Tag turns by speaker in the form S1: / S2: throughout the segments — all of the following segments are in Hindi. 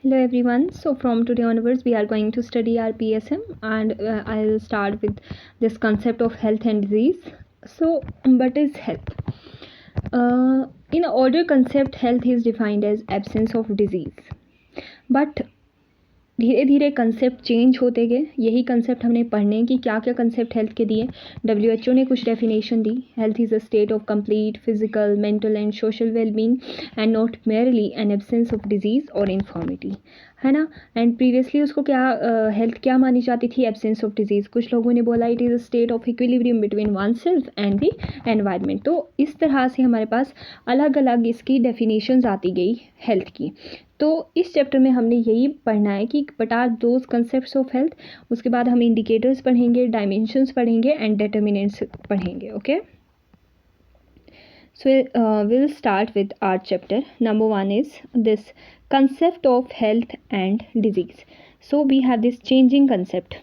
S1: Hello everyone. So from today onwards we are going to study our PSM and I'll start with this concept of health and disease. So what is health? In a older concept health is defined as absence of disease. But धीरे धीरे कंसेप्ट चेंज होते गए. यही कंसेप्ट हमने पढ़ने कि क्या क्या कंसेप्ट हेल्थ के दिए. WHO ने कुछ definition the. Health is a state of complete physical mental and social wellbeing and not merely N absence of disease और इन्फॉर्मिटी, है ना. एंड प्रीवियसली उसको क्या हेल्थ क्या मानी जाती थी? Absence of disease. कुछ लोगों ने बोला it is a state of equilibrium between one self and the environment. तो इस तरह से हमारे पास अलग अलग इसकी डेफिनेशंस आती गई हेल्थ की. तो इस चैप्टर में हमने यही पढ़ना है कि what are those concepts of health. उसके बाद हम इंडिकेटर्स पढ़ेंगे, डायमेंशंस पढ़ेंगे एंड डिटर्मिनेंट्स पढ़ेंगे. Okay, so we'll start with our chapter. Number 1 is this concept of health and disease. So we have this changing concept.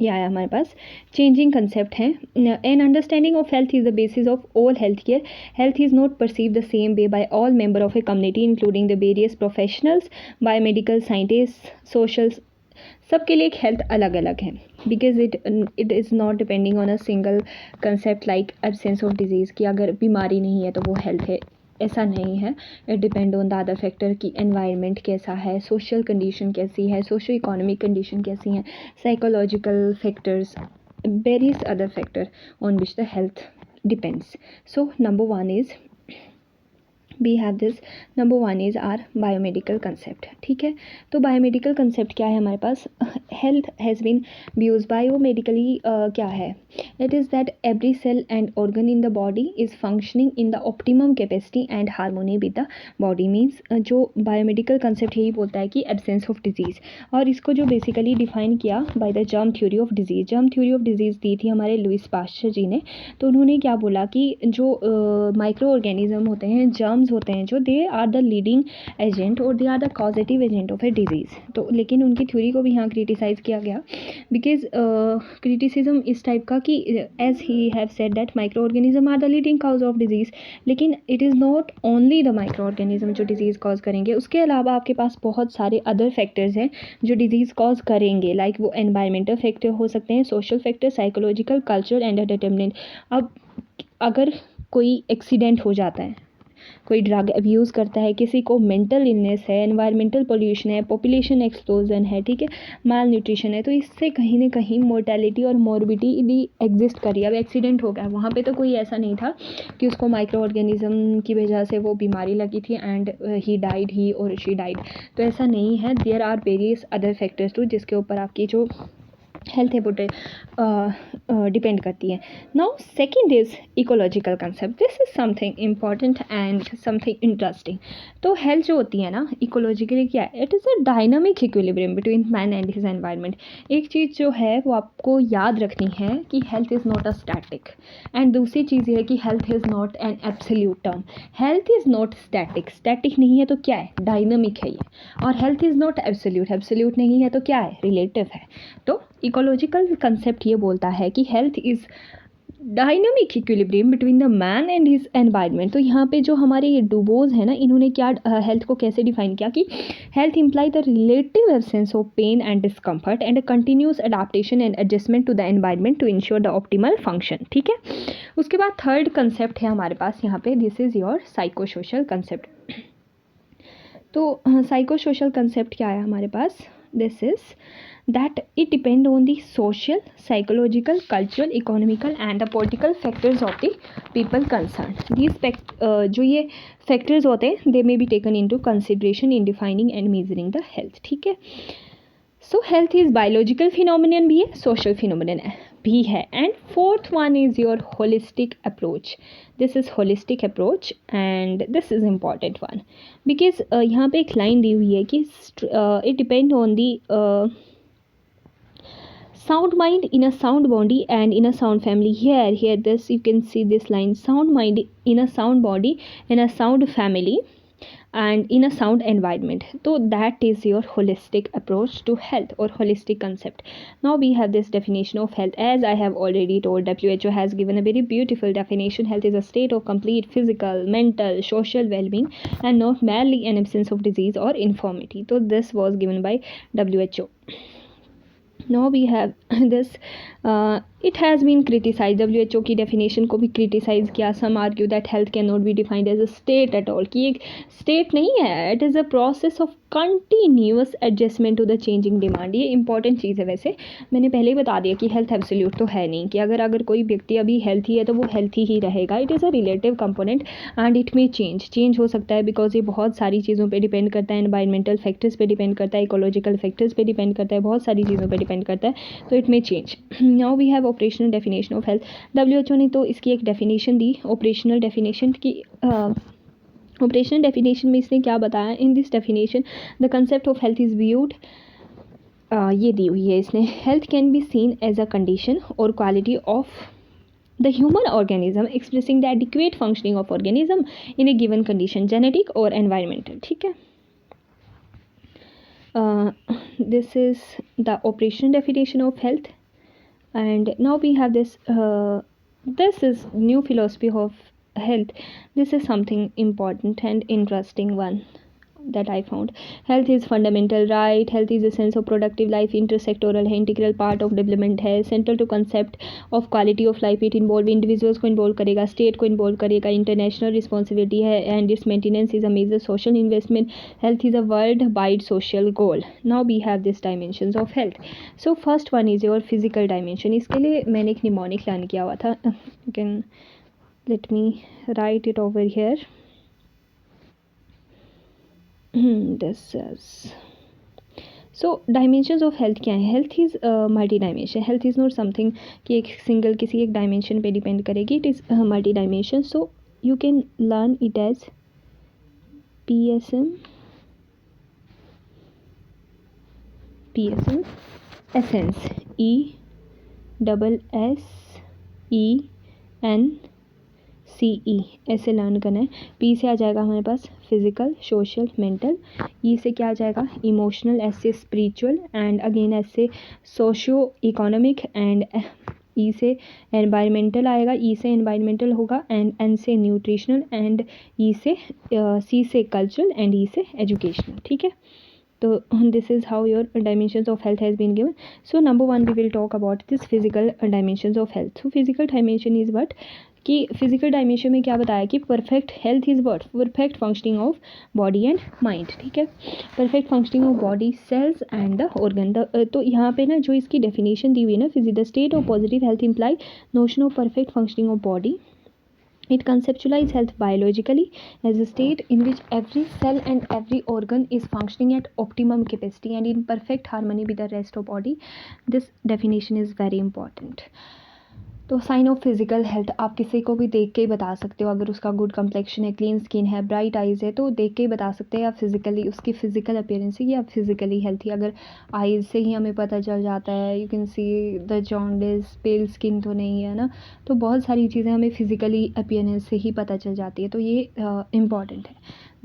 S1: यह हमारे पास चेंजिंग कंसेप्ट है. An understanding of health is the basis of all health care. Health is not perceive the same way by all member of a community including the various professionals, biomedical scientist, social. सबके लिए एक हेल्थ अलग अलग है because it is not depending on a single concept like absence of disease कि अगर बीमारी नहीं है तो वो हेल्थ है. ऐसा नहीं है. It depend on the other factor कि एनवायरनमेंट कैसा है, सोशल कंडीशन कैसी है, सोशो इकोनॉमिक कंडीशन कैसी हैं, psychological factors, various other factor on which the health depends. So number 1 is we have this. Number 1 is our biomedical concept. ठीक है, तो बायोमेडिकल कंसेप्ट क्या है हमारे पास? Health has been views biomedically. क्या है? It is that every cell and organ in the body is functioning in the optimum capacity and harmony with the body. Means जो बायोमेडिकल कंसेप्ट यही बोलता है कि एब्सेंस ऑफ डिजीज़. और इसको जो बेसिकली डिफाइन किया by the germ theory of disease. Germ theory of disease दी थी हमारे लुइस पास्चर जी ने. तो उन्होंने क्या बोला कि जो माइक्रो ऑर्गेनिज्म होते हैं, जर्म्स होते हैं जो, they are the leading agent और they are the causative agent of a disease. तो लेकिन उनकी थ्योरी को भी यहाँ क्रिटिसाइज़ किया गया बिकॉज क्रिटिसिज्म इस टाइप का कि as he have said that microorganism are the leading cause of disease. लेकिन it is not only the microorganism जो डिजीज़ कॉज करेंगे. उसके अलावा आपके पास बहुत सारे अदर फैक्टर्स हैं जो डिजीज़ कॉज करेंगे. लाइक वो एनवायरमेंटल फैक्टर हो सकते हैं, social factor, psychological, cultural and determinant. अब अगर कोई एक्सीडेंट हो जाता है, कोई ड्रग अब्यूज़ करता है, किसी को मेंटल इलनेस है, एनवायरमेंटल पोल्यूशन है, पॉपुलेशन एक्सप्लोजन है, ठीक है, माल न्यूट्रिशन है, तो इससे कहीं ना कहीं मोर्टेलिटी और मॉर्बिडिटी एग्जिस्ट कर रही है. अब एक्सीडेंट हो गया, वहाँ पे तो कोई ऐसा नहीं था कि उसको माइक्रो ऑर्गेनिज्म की वजह से वो बीमारी लगी थी एंड ही और शी डाइड. तो ऐसा नहीं है. There are various other factors to जिसके ऊपर आपकी जो हेल्थ है वो डिपेंड करती है. Now second is ecological concept. This is something important and something interesting. तो हेल्थ जो होती है ना, इकोलॉजिकली क्या है? It is a dynamic equilibrium between man and his environment. एक चीज़ जो है वो आपको याद रखनी है कि health is not a static. And दूसरी चीज़ ये है कि health is not an absolute term. Health is not static. Static नहीं है तो क्या है? डायनामिक है ये. और health is not absolute. Absolute नहीं है तो क्या है? रिलेटिव है. तो इकोलॉजिकल कंसेप्ट ये बोलता है कि health is dynamic equilibrium between the man and his environment. तो यहाँ पे जो हमारे ये डुबोज है ना, इन्होंने क्या हेल्थ को कैसे डिफाइन किया कि health imply the relative absence of pain and discomfort and a continuous adaptation and adjustment to the environment to ensure the optimal function. ठीक है, उसके बाद थर्ड कंसेप्ट है हमारे पास यहाँ पे. This is your psychosocial concept. तो साइको सोशल कंसेप्ट क्या है हमारे पास? This is that it depend on the social, psychological, cultural, economical and the political factors of the people concerned. These जो ये factors होते हैं they may be taken into consideration in defining and measuring the health. ठीक है, so health is biological phenomenon भी है, social phenomenon भी है. and fourth one is your holistic approach. this is holistic approach and this is important one because यहाँ पे एक line दी हुई है कि it depend on the sound mind in a sound body and in a sound family. Here this you can see this line: sound mind in a sound body in a sound family and in a sound environment. So that is your holistic approach to health or holistic concept. Now we have this definition of health. As I have already told, WHO has given a very beautiful definition. Health is a state of complete physical, mental, social well-being, and not merely an absence of disease or infirmity. So this was given by WHO. Now we have this it has been criticized, WHO की definition को भी criticize किया. Some argue that health cannot be defined as a state at all, कि एक state नहीं है, it is a process of continuous adjustment to the changing demand. ये important चीज़ है. वैसे मैंने पहले ही बता दिया कि health absolute तो है नहीं, कि अगर कोई व्यक्ति अभी healthy है तो वो healthy ही रहेगा. It is a relative component and it may change हो सकता है, because ये बहुत सारी चीज़ों पे डिपेंड करता है. environmental factors पे डिपेंड करता है, ecological factors पे डिपेंड करता है, बहुत सारी चीज़ों पे डिपेंड करता है. तो it may change. Now we have operational definition of health. WHO ने तो इसकी एक डेफिनेशन दी, ऑपरेशनल डेफिनेशन की. ऑपरेशनल डेफिनेशन में इसने क्या बताया? In this definition the concept of health is viewed, ये दी हुई है इसने. Health can be seen as a condition or quality of the human organism expressing the adequate functioning of organism in a given condition, genetic or environmental. ठीक है. This is the operational definition of health. And now we have this this is new philosophy of health. This is something important and interesting one that I found. Health is fundamental right. Health is a sense of productive life, intersectoral है, integral part of development है, central to concept of quality of life. It involve individuals को involve करेगा, state को involve करेगा, international responsibility है, and its maintenance is a major social investment. Health is a worldwide social goal. Now we have these dimensions of health. So first one is your physical dimension. इसके लिए मैंने एक mnemonic learn किया हुआ था. You can let me write it over here. This is so dimensions of health क्या है? Health is multi dimension. Health is not something कि एक single किसी एक dimension पे depend करेगी. It is multi dimension. So you can learn it as PSM essence, ESSENCE ऐसे लर्न करना है. P से आ जाएगा हमारे पास फिजिकल, सोशल, मेंटल. E से क्या आ जाएगा? इमोशनल. S से स्पिरिचुअल, एंड अगेन S से सोशियो इकोनॉमिक, एंड E से एनवायरमेंटल आएगा. E से एनवायरमेंटल होगा, एंड N से न्यूट्रिशनल, एंड E से C से कल्चरल, एंड E से एजुकेशनल. ठीक है. So this is how your dimensions of health has been given. So number one we will talk about this physical dimensions of health. So physical dimension is what? कि फिजिकल डायमेंशन में क्या बताया कि perfect health is what? Perfect functioning of body and mind. ठीक है. Perfect functioning of body, cells and the organ. तो यहाँ पे ना जो इसकी डेफिनेशन दी हुई है ना, the state of positive health imply notion of perfect functioning of body. It conceptualizes health biologically as a state in which every cell and every organ is functioning at optimum capacity and in perfect harmony with the rest of body. This definition is very important. तो साइन ऑफ फिजिकल हेल्थ आप किसी को भी देख के ही बता सकते हो. अगर उसका गुड कम्प्लेक्शन है, क्लीन स्किन है, ब्राइट आइज़ है, तो देख के ही बता सकते हैं आप फिजिकली उसकी फिजिकल अपीयरेंस से कि आप फिजिकली हेल्थी. अगर आइज़ से ही हमें पता चल जाता है, you can see the jaundice, pail skin तो नहीं है ना. तो बहुत सारी चीज़ें हमें फिजिकली अपीयरेंस से ही पता चल जाती है. तो ये इम्पॉर्टेंट है.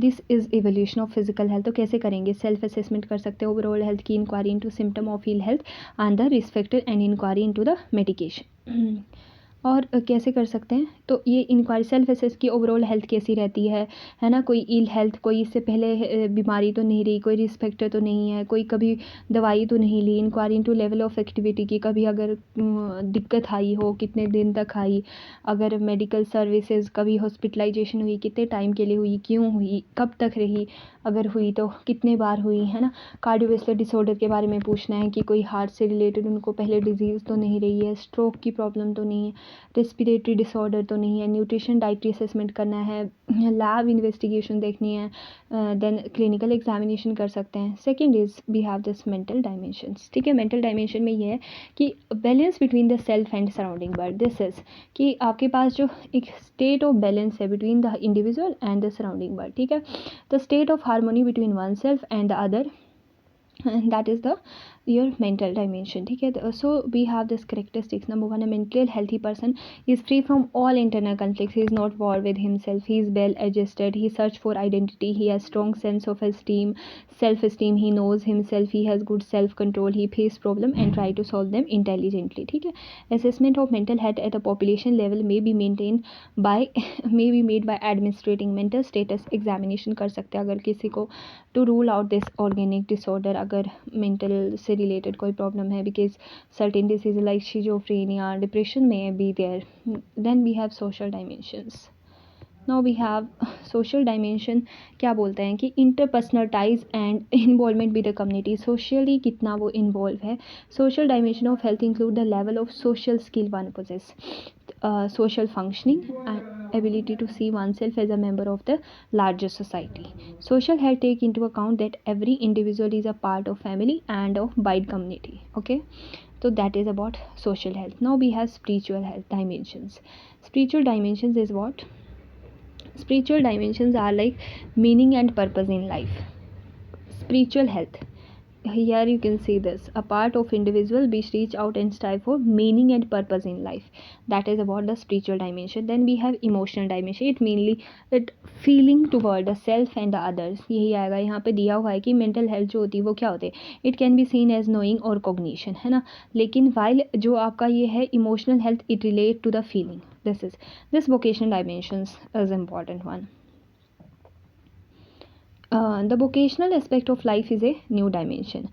S1: This is evolution of physical health. तो कैसे करेंगे? सेल्फ असेसमेंट कर सकते हो, ओवरऑल हेल्थ की inquiry into symptom of ill health and the risk factor and inquiry into the medication. और कैसे कर सकते हैं? तो ये इंक्वायरी सेल्फ असेस की ओवरऑल हेल्थ कैसी रहती है ना. कोई इल हेल्थ, कोई इससे पहले बीमारी तो नहीं रही, कोई रिस्क फैक्टर तो नहीं है, कोई कभी दवाई तो नहीं ली. Inquiry into level of activity की, कभी अगर दिक्कत आई हो, कितने दिन तक आई. अगर मेडिकल सर्विसेज, कभी हॉस्पिटलाइजेशन हुई, कितने टाइम के लिए हुई, क्यों हुई, कब तक रही, अगर हुई तो कितने बार हुई, है ना. कार्डियोवैस्कुलर डिसऑर्डर के बारे में पूछना है कि कोई हार्ट से रिलेटेड उनको पहले डिजीज़ तो नहीं रही है, स्ट्रोक की प्रॉब्लम तो नहीं है, रेस्पिरेटरी डिसऑर्डर तो नहीं है. न्यूट्रिशन डाइटरी असेसमेंट करना है, लैब इन्वेस्टिगेशन देखनी है, देन क्लिनिकल एग्जामिनेशन कर सकते हैं. Second is we have this mental dimensions. ठीक है. मेंटल डायमेंशन में ये है कि balance between the self and surrounding world. This is कि आपके पास जो एक स्टेट ऑफ बैलेंस है between the individual and the surrounding world. ठीक है. The state of harmony between one self and the other, and that is the your mental dimension, ठीक है। So we have this characteristics. Number one, a mental healthy person is free from all internal conflicts, he is not war with himself, he is well adjusted, he search for identity, he has strong sense of esteem, self esteem, he knows himself, he has good self control, he face problem and try to solve them intelligently, ठीक है। assessment of mental health at a population level may be maintained by may be made by administrating mental status examination कर सकते हैं अगर किसी को, to rule out this organic disorder, अगर मेंटल से रिलेटेड कोई प्रॉब्लम है, because certain disease like schizophrenia, depression में be there. Then we have social dimensions. Now we have social dimension, क्या बोलते हैं कि interpersonal ties and involvement with the community, socially कितना वो इन्वॉल्व है। Social dimension of health include the level of social skill one poses, social functioning and ability to see oneself as a member of the larger society. Social health take into account that every individual is a part of family and of wide community. Okay, so that is about social health. Now we have spiritual health dimensions. Spiritual dimensions is what? Spiritual dimensions are like meaning and purpose in life. Spiritual health, here you can see this, a part of individual which reach out and strive for meaning and purpose in life, that is about the spiritual dimension. Then we have emotional dimension, it mainly it feeling toward the self and the others, यही आएगा। यहाँ पे दिया हुआ है कि मेंटल हेल्थ जो होती है वो क्या होती है, it can be seen as knowing or cognition, है ना। लेकिन वाइल जो आपका ये है emotional health, it relate to the feeling, this vocational dimensions is important one. The vocational aspect of life is a new dimension.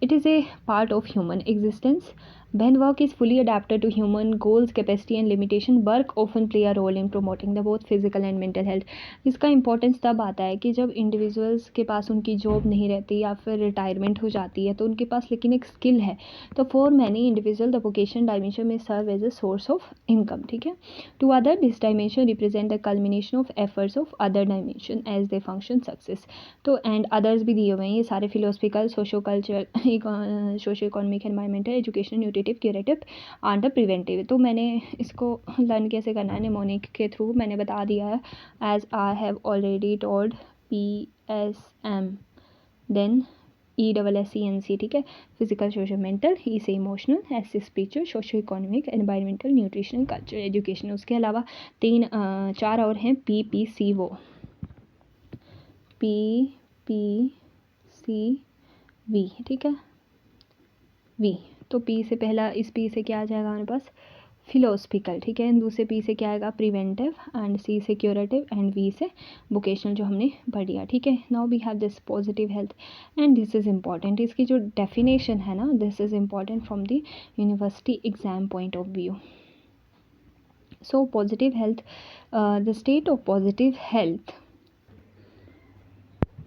S1: It is a part of human existence. When work is fully adapted to human goals, capacity and limitation, work often play a role in promoting the both physical and mental health. इसका इम्पोर्टेंस तब आता है कि जब इंडिविजुअल्स के पास उनकी जॉब नहीं रहती या फिर रिटायरमेंट हो जाती है, तो उनके पास लेकिन एक स्किल है, तो for many individual the vocation dimension में serve as a source of income, ठीक है। To other this dimension represent the culmination of efforts of other dimension as they function success. तो एंड अदर्स भी दिए हुए हैं, ये सारे philosophical, socio culture, socio economic, environmental, education, nutritive, curative and preventive. तो मैंने इसको लर्न कैसे करना है निमोनिक के थ्रू मैंने बता दिया है, as I have already told PSM, then ESSENC, ठीक है। फिजिकल, सोशल, मेंटल, ई से इमोशनल, एस से spiritual, socio economic, environmental, nutritional, culture, education. उसके अलावा 4 और हैं, PPCO, PPCV, ठीक है, V। तो P से पहला, इस P से क्या आ जाएगा हमारे पास, फिलोसफिकल, ठीक है। दूसरे P से क्या आएगा, प्रिवेंटिव, एंड C से क्यूरेटिव, एंड V से वोकेशनल जो हमने पढ़ लिया, ठीक है। Now we have this positive health and this is important, इसकी जो डेफिनेशन है ना, this is important from the university exam point of view. So positive health, the state of positive health.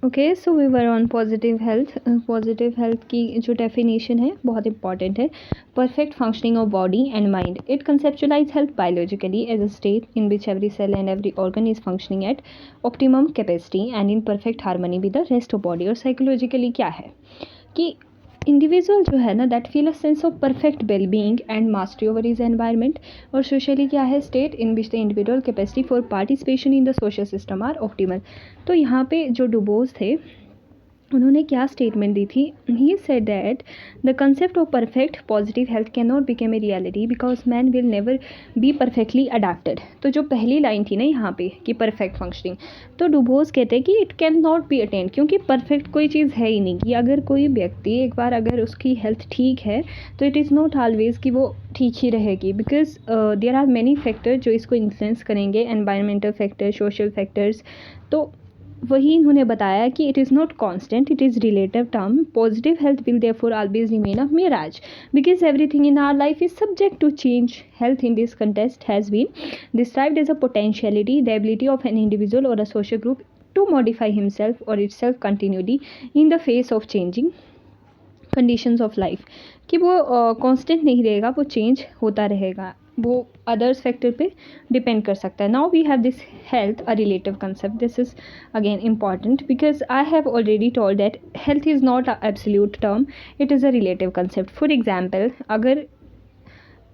S1: Okay, so we were on positive health. Positive health की जो डेफिनेशन है बहुत इंपॉर्टेंट है, perfect functioning of body and mind. It conceptualize health biologically as a state in which every cell and every organ is functioning at optimum capacity and in perfect harmony with the rest of body. और साइकोलॉजिकली क्या है कि इंडिविजुअल जो है ना, that feel a sense of perfect well being and mastery over is environment. और सोशली क्या है, state in which the individual capacity for participation in the social system are optimal. तो यहाँ पे जो डुबोस थे उन्होंने क्या स्टेटमेंट दी थी, he said that the concept of perfect positive health can not become a reality because man will never be perfectly adapted. तो जो पहली लाइन थी ना यहाँ पे कि परफेक्ट फंक्शनिंग, तो डुबोस कहते हैं कि it can not be attend, क्योंकि परफेक्ट कोई चीज़ है ही नहीं। कि अगर कोई व्यक्ति एक बार अगर उसकी हेल्थ ठीक है तो इट इज़ नॉट ऑलवेज़ कि वो ठीक ही रहेगी, because there are many factor जो इसको इन्फ्लुएंस करेंगे, एनवायरमेंटल फैक्टर, सोशल फैक्टर्स। तो वही इन्होंने बताया कि it is not constant, it is relative term. Positive health will therefore always remain a mirage because everything in our life is subject to change. Health in this contest has been described as a potentiality, the ability of an individual or a social group to modify himself or itself continuously in the face of changing conditions of life. कि वो कांस्टेंट नहीं रहेगा, वो चेंज होता रहेगा, वो अदर्स फैक्टर पे डिपेंड कर सकता है। Now we have this health a relative concept, this is again important because I have already told that health is not a absolute term, it is a relative concept. For example, अगर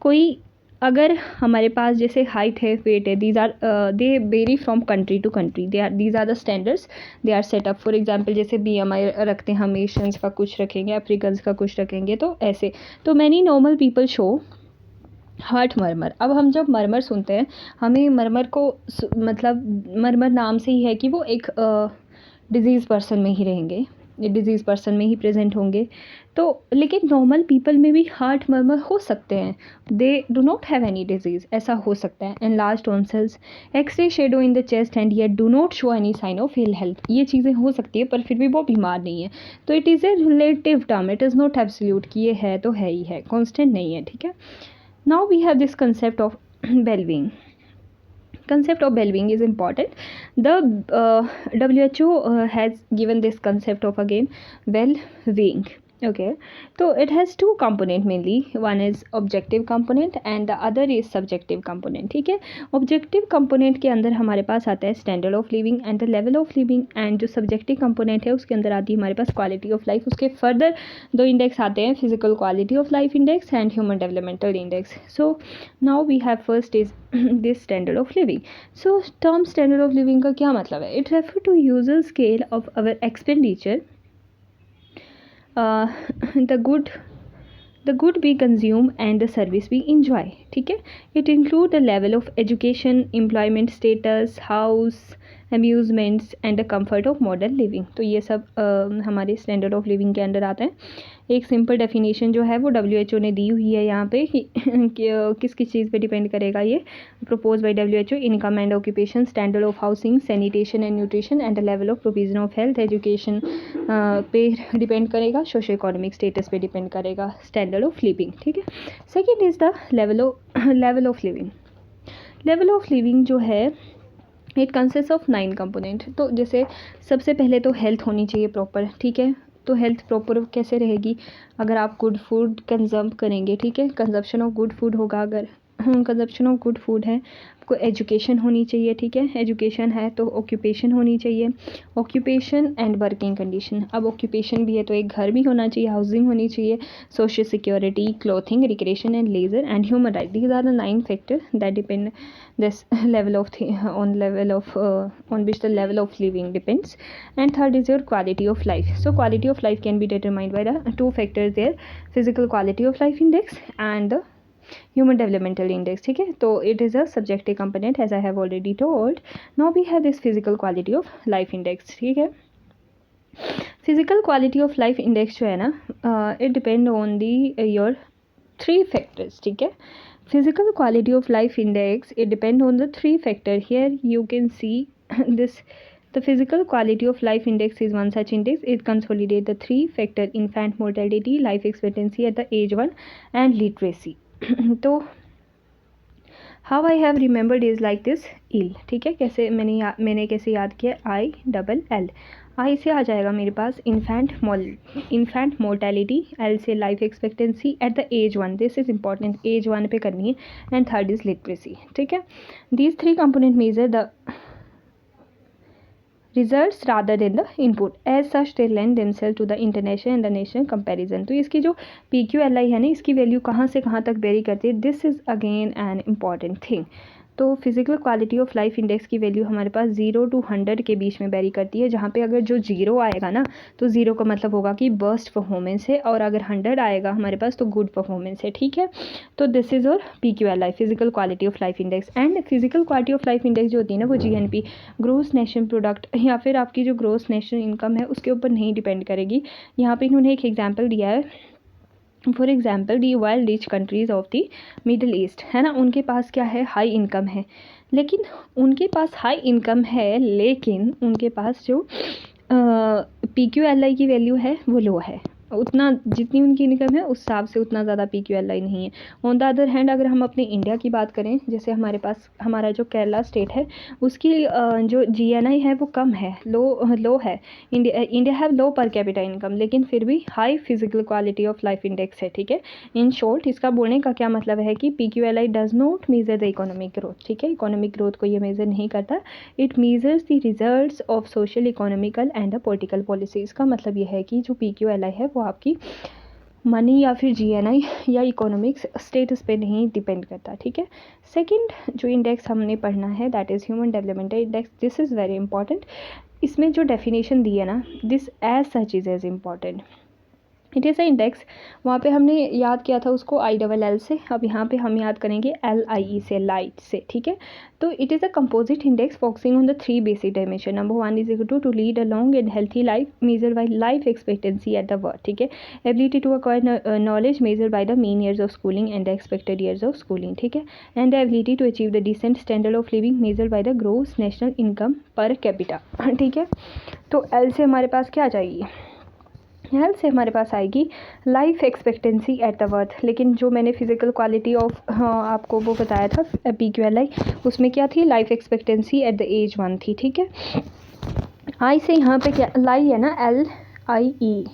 S1: कोई अगर हमारे पास जैसे हाइट है, वेट है, these are they vary from country to country, these are the standards they are set up. For example जैसे BMI रखते हैं हम, एशियंस का कुछ रखेंगे, अफ्रीकन्स का कुछ रखेंगे, तो ऐसे। तो many normal people show heart murmur. अब हम जब मर्मर सुनते हैं, हमें मर्मर को मतलब मर्मर नाम से ही है कि वो एक डिजीज़ पर्सन में ही रहेंगे, डिजीज़ पर्सन में ही प्रेजेंट होंगे। तो लेकिन नॉर्मल पीपल में भी हार्ट मर्मर हो सकते हैं, they do not have any disease, ऐसा हो सकता है। Enlarge tonsils, x-ray shadow in the chest and yet do not show any sign of ill health, ये चीज़ें हो सकती है पर फिर भी वो बीमार नहीं है। तो it is a relative term, it is not absolute कि ये है तो है ही है, कॉन्स्टेंट नहीं है, ठीक है। Now we have this concept of well-being. Concept of well-being is important. The WHO has given this concept of again well-being. Okay, so it has two component mainly. One is objective component and the other is subjective component. ठीक है, objective component के अंदर हमारे पास आता है standard of living and the level of living, and जो subjective component है उसके अंदर आती है हमारे पास quality of life। उसके further दो index आते हैं, physical quality of life index and human developmental index. So now we have first is this standard of living. So term standard of living का क्या मतलब है? It refers to user scale of our expenditure, the good we consume and the service we enjoy, ठीक है। It include the level of education, employment status, house, amusements and the comfort of modern living। तो ये सब हमारे स्टैंडर्ड ऑफ लिविंग के अंडर आता है। एक सिंपल डेफिनेशन जो है वो WHO ने दी हुई है यहाँ पे कि किस किस चीज़ पे डिपेंड करेगा ये, propose by WHO। Income and occupation, standard of housing, sanitation and nutrition and the level of provision of health, education पे डिपेंड करेगा, सोशो इकोनॉमिक स्टेटस पे डिपेंड करेगा स्टैंडर्ड ऑफ लिविंग, ठीक है। Second is the level of living. Level of living जो है इट कंसिस्ट ऑफ 9 कंपोनेंट। तो जैसे सबसे पहले तो हेल्थ होनी चाहिए प्रॉपर, ठीक है। तो हेल्थ प्रॉपर कैसे रहेगी? अगर आप गुड फूड कंजम्प करेंगे, ठीक है, कंजप्शन ऑफ गुड फूड होगा। अगर कंजप्शन ऑफ गुड फूड है, आपको एजुकेशन होनी चाहिए, ठीक है। एजुकेशन है तो ऑक्यूपेशन होनी चाहिए, ऑक्यूपेशन एंड वर्किंग कंडीशन। अब ऑक्यूपेशन भी है तो एक घर भी होना चाहिए, हाउसिंग होनी चाहिए, social security, clothing, recreation and leisure and human right. These are the 9 factor that depend this level of on which the level of living depends. And third is your quality of life. So quality of life can be determined by the 2 factors there, physical quality of life index and the human developmental index, ठीक है। तो it is a subjective component as I have already told. Now we have this physical quality of life index, ठीक है। physical quality of life index जो है ना, it depend on the your 3 factors, ठीक है। Physical quality of life index, it depend on the 3 factor. Here you can see this, the physical quality of life index is one such index. It consolidates the 3 factor: infant mortality, life expectancy at the age 1 and literacy. तो how I have remembered is like this, ill, ठीक है। कैसे मैंने कैसे याद किया, ILL। आई से आ जाएगा मेरे पास इन्फेंट मोर्टेलिटी, एल से life expectancy at the age 1, this is important, age 1 पे करनी है। एंड थर्ड इज लिटरेसी, ठीक है। These 3 component measure the results rather than the input, as such they lend themselves to the international and the national comparison। तो इसकी जो PQLI है ना, इसकी वैल्यू कहाँ से कहाँ तक वेरी करती है, this is again an important thing. तो physical quality of life index की वैल्यू हमारे पास 0 to 100 के बीच में वेरी करती है, जहाँ पे अगर जो 0 आएगा ना, तो 0 का मतलब होगा कि वर्स्ट परफॉर्मेंस है, और अगर 100 आएगा हमारे पास तो गुड परफॉर्मेंस है, ठीक है। तो दिस इज़ और PQLI, physical quality of life index. And physical quality of life index जो होती है ना, वो GNP, ग्रोस नेशनल प्रोडक्ट, या फिर आपकी जो ग्रोस नेशनल इनकम है उसके ऊपर नहीं डिपेंड करेगी। यहाँ पे इन्होंने एक एग्जाम्पल दिया है, for example the world rich countries of the middle east, है ना, उनके पास क्या है, हाई इनकम है, लेकिन उनके पास हाई इनकम है लेकिन उनके पास जो PQLI की वैल्यू है वो लो है, उतना जितनी उनकी इनकम है उस हिसाब से उतना ज़्यादा PQLI नहीं है। ऑन द अदर हैंड अगर हम अपने इंडिया की बात करें, जैसे हमारे पास हमारा जो केरला स्टेट है उसकी जो GNI है वो कम है, लो है। India have low per capita income, लेकिन फिर भी high physical quality of life index है, ठीक है। इन शॉर्ट इसका बोलने का क्या मतलब है कि PQLI does not measure the economic growth, ठीक है, इकोनॉमिक ग्रोथ को ये मेजर नहीं करता। It measures the results of social, economical and the political policy. इसका मतलब ये है कि जो PQLI है वो आपकी मनी या फिर जीएनआई या इकोनॉमिक्स स्टेटस पे नहीं डिपेंड करता, ठीक है। सेकंड जो इंडेक्स हमने पढ़ना है that is human developmental index. This is very important. इसमें जो डेफिनेशन दी है ना, this as such is as important. It is a index, वहाँ पे हमने याद किया था उसको ILL से, अब यहाँ पे हम याद करेंगे LIE से, लाइट से, ठीक है। तो it is a composite index focusing on the 3 basic dimension. Number 1 is equal to lead a long and healthy life measure by life expectancy at the birth, ठीक है। Ability to acquire knowledge measure by the mean years of schooling and the expected years of schooling, ठीक है। And the ability to achieve the decent standard of living measure by the gross national income per capita, ठीक है। तो एल से हमारे पास क्या आ जाएगी, एल से हमारे पास आएगी life expectancy at the birth. लेकिन जो मैंने फिजिकल क्वालिटी ऑफ आपको वो बताया था PQLI, उसमें क्या थी, life expectancy at the age 1 थी, ठीक है। आई से यहाँ पे क्या लाई है ना, LIE,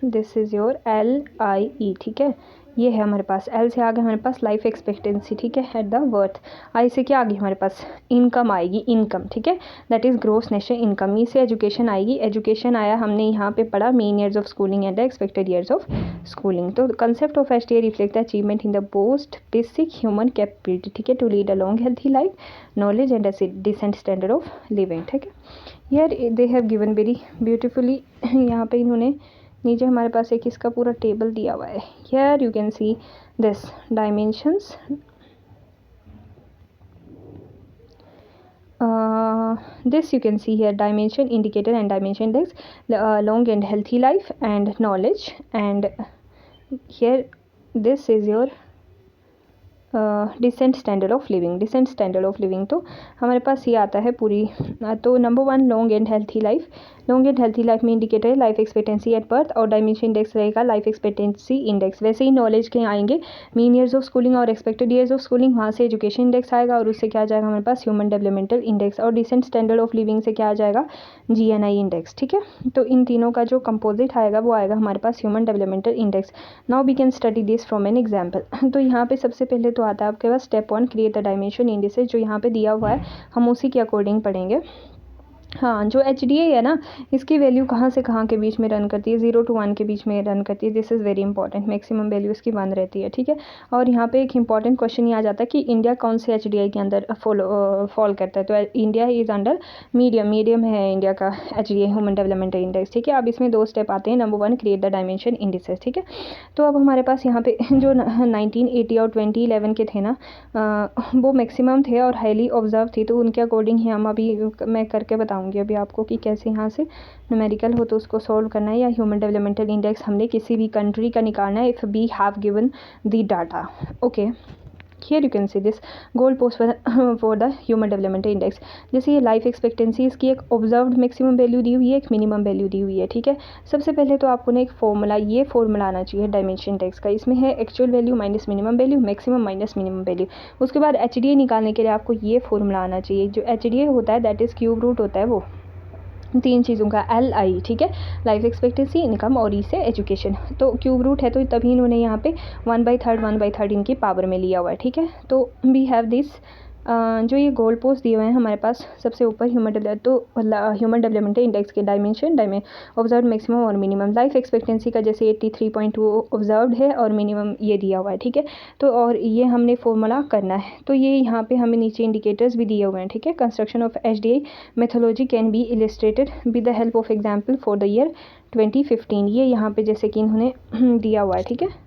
S1: this is your LIE, ठीक है। ये है हमारे पास, एल से आगे हमारे पास लाइफ एक्सपेक्टेंसी, ठीक है, एट द बर्थ। आई से क्या आ गई हमारे पास, इनकम आएगी, इनकम, ठीक है, that is gross national income. इससे एजुकेशन आएगी, एजुकेशन आया हमने यहाँ पे पढ़ा mean years of schooling and the expected years of schooling. तो concept of HTA reflect the achievement in the most basic human capability, ठीक है, to lead a long healthy life, knowledge and decent standard of living, ठीक है। Here they have given very beautifully, यहाँ पे इन्होंने नीचे हमारे पास एक इसका पूरा टेबल दिया हुआ है। Here you can see this dimensions, this you can see here, dimension indicator and dimension index, long and healthy life and knowledge, and here this is your decent standard of living, decent standard of living. तो हमारे पास ये आता है पूरी। तो number 1 long and healthy life, long and healthy life में इंडिकेटर है लाइफ एक्सपेक्टेंसी एट बर्थ, और डायमेंशन इंडेक्स रहेगा लाइफ एक्सपेक्टेंसी इंडेक्स। वैसे ही नॉलेज के आएंगे मीन ईयर्स ऑफ स्कूलिंग और एक्सपेक्टेड ईयर्स ऑफ स्कूलिंग, वहाँ से एजुकेशन इंडेक्स आएगा, और उससे क्या आ जाएगा हमारे पास ह्यूमन डेवलपमेंटल इंडेक्स, और डिसेंट स्टैंडर्ड ऑफ लिविंग से क्या आ जाएगा GNI इंडेक्स, ठीक है। तो इन तीनों का जो कंपोजिट आएगा वो आएगा हमारे पास human developmental index. Now we can study this from an example. तो यहाँ पे सबसे पहले तो आता है आपके पास step 1 create the dimension indices, जो यहाँ पे दिया हुआ है हम उसी के अकॉर्डिंग पढ़ेंगे। हाँ, जो HDA है ना, इसकी वैल्यू कहाँ से कहाँ के बीच में रन करती है, 0 to 1 के बीच में रन करती है। This is very important, maximum value इसकी 1 रहती है, ठीक है। और यहाँ पे एक इंपॉर्टेंट क्वेश्चन ये आ जाता है कि इंडिया कौन से HDA के अंदर फॉल करता है। तो India is under medium, medium है इंडिया का HDA ह्यूमन डेवलपमेंटल इंडेक्स, ठीक है। अब इसमें 2 स्टेप आते हैं। Number 1 create the dimension indices, ठीक है। तो अब हमारे पास यहाँ पे जो 1980 और 2011 के थे ना, वो मैक्सिमम थे और हाईली ऑब्जर्व थी, तो उनके अकॉर्डिंग ही हम अभी मैं करके बताऊँगी अभी आपको कि कैसे यहाँ से न्यूमेरिकल हो तो उसको सॉल्व करना है, या ह्यूमन डेवलपमेंटल इंडेक्स हमने किसी भी कंट्री का निकालना है if we have given the data, okay. Here you can see this goal post for the human developmental index. जैसे ये लाइफ एक्सपेक्टेंसी, इसकी एक ऑब्जर्व्ड मैक्सिमम वैल्यू दी हुई है, एक मिनिमम वैल्यू दी हुई है, ठीक है। सबसे पहले तो आपको ना एक फॉर्मूला, ये फॉर्मूला आना चाहिए डायमेंशन इंडेक्स का। इसमें है actual value minus minimum value, maximum minus minimum value. उसके बाद HDA निकालने के लिए आपको ये फॉर्मूला आना चाहिए। जो HDA होता है दैट इज़ क्यूब रूट होता है वो 3 चीज़ों का, LI, ठीक है, लाइफ एक्सपेक्टेंसी, इनकम और से एजुकेशन। तो क्यूब रूट है तो तभी इन्होंने यहाँ पे 1/3 इनकी पावर में लिया हुआ है, ठीक है। तो वी हैव दिस जो ये गोल पोस्ट दिए हुए हैं हमारे पास सबसे ऊपर ह्यूमन डेवलपमेंटल इंडेक्स के डायमेंशन ऑब्जर्व मैक्सिमम और मिनिमम। लाइफ एक्सपेक्टेंसी का जैसे 83.2 ऑब्जर्व्ड है और मिनिमम ये दिया हुआ है, ठीक है। तो और ये हमने फॉर्मूला करना है। तो ये यहाँ पे हमें नीचे इंडिकेटर्स भी दिए हुए हैं, ठीक है। Construction of HDA methodology can be illustrated with the help of example for the year 2015। ये यहाँ पे जैसे कि इन्होंने दिया हुआ है, ठीक है।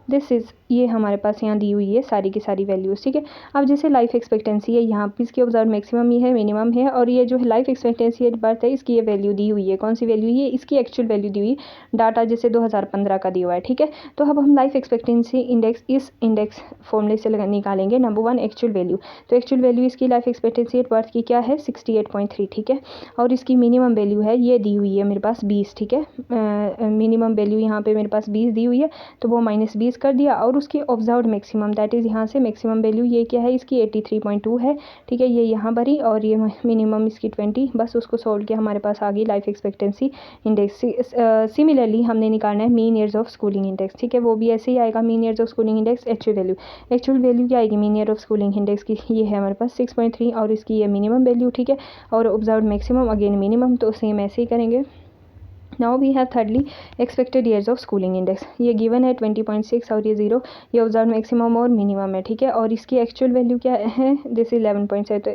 S1: दिस इज़, ये हमारे पास यहाँ दी हुई है सारी की सारी वैल्यूज़, ठीक है। अब जैसे लाइफ एक्सपेक्टेंसी है, यहाँ पे इसकी ऑब्जर्व मैक्सिमम ही है, मिनिमम है, और ये जो है लाइफ एक्सपेक्टेंसी एट बर्थ है, इसकी ये वैल्यू दी हुई है। कौन सी वैल्यू, ये इसकी एक्चुअल वैल्यू दी हुई, डाटा जैसे 2015 का दिया हुआ है, ठीक है। तो अब हम लाइफ एक्सपेक्टेंसी इंडेक्स इस इंडेक्स फॉर्मूले से निकालेंगे। नंबर 1 एक्चुअल वैल्यू, तो एक्चुअल वैल्यू इसकी लाइफ एक्सपेक्टेंसी एट बर्थ की क्या है 68.3, ठीक है। और इसकी मिनिमम वैल्यू है, ये दी हुई है मेरे पास 20, ठीक है। मिनिमम वैल्यू यहाँ पे मेरे पास 20 दी हुई है, तो वो -20 कर दिया। और उसकी ऑब्जर्व्ड मैक्सिमम दैट इज़ यहाँ से मैक्सिमम वैल्यू ये क्या है इसकी 83.2 है, ठीक है। ये यहाँ भरी और ये मिनिमम इसकी 20, बस उसको सोल्व किया, हमारे पास आ गई लाइफ एक्सपेक्टेंसी इंडेक्स। सिमिलरली हमने निकालना है mean years of schooling index, ठीक है। वो भी ऐसे ही आएगा, mean years of schooling index actual value क्या आएगी mean year of schooling index की, ये है हमारे पास 6.3, और इसकी ये मिनिमम वैल्यू, ठीक है। और ऑब्जर्व्ड मैक्सिमम अगेन मिनिमम, तो सेम ऐसे ही करेंगे। Now we have thirdly expected years of schooling index, ये गिवन है 20.6 और ये 0, ये ऑब्जर्व मैक्सिमम और मिनिमम है, ठीक है। और इसकी एक्चुअल वैल्यू क्या है, दिस 11.7, तो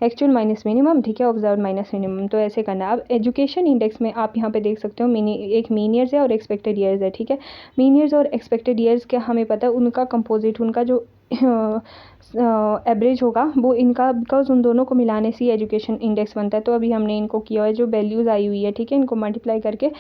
S1: एक्चुअल माइनस मिनिमम, ठीक है, ऑब्जर्व माइनस मिनिमम, तो ऐसे करना है। अब एजुकेशन इंडेक्स में आप यहाँ पे देख सकते हो एक मीन ईयर्स है और एक्सपेक्टेड ईयर्स है, ठीक है। मीन ईयर्स और एक्सपेक्टेड ईयर्स क्या हमें पता है, उनका कंपोजिट, उनका जो एवरेज होगा वो इनका, बिकॉज उन दोनों को मिलाने से एजुकेशन इंडेक्स बनता है। तो अभी हमने इनको किया है, जो वैल्यूज़ आई हुई है, ठीक है, इनको मल्टीप्लाई करके,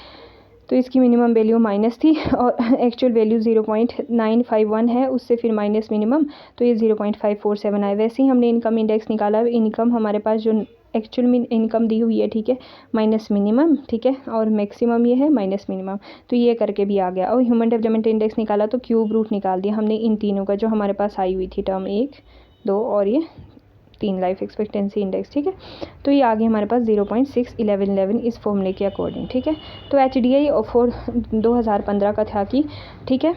S1: तो इसकी मिनिमम वैल्यू माइनस थी और एक्चुअल वैल्यू 0.951 है, उससे फिर माइनस मिनिमम, तो ये 0.547 आए। वैसे ही हमने इनकम इंडेक्स निकाला, इनकम हमारे पास जो एक्चुअल में इनकम दी हुई है, ठीक है, माइनस मिनिमम, ठीक है, और मैक्सिमम ये है माइनस मिनिमम, तो ये करके भी आ गया। और ह्यूमन डेवलपमेंट इंडेक्स निकाला तो क्यूब रूट निकाल दिया हमने इन तीनों का, जो हमारे पास आई हुई थी टर्म 1, 2 और ये 3, लाइफ एक्सपेक्टेंसी इंडेक्स, ठीक है। तो ये आगे हमारे पास 0.611 इस फॉर्मूले के अकॉर्डिंग, ठीक है। तो HDI फॉर 2015 का था कि, ठीक है,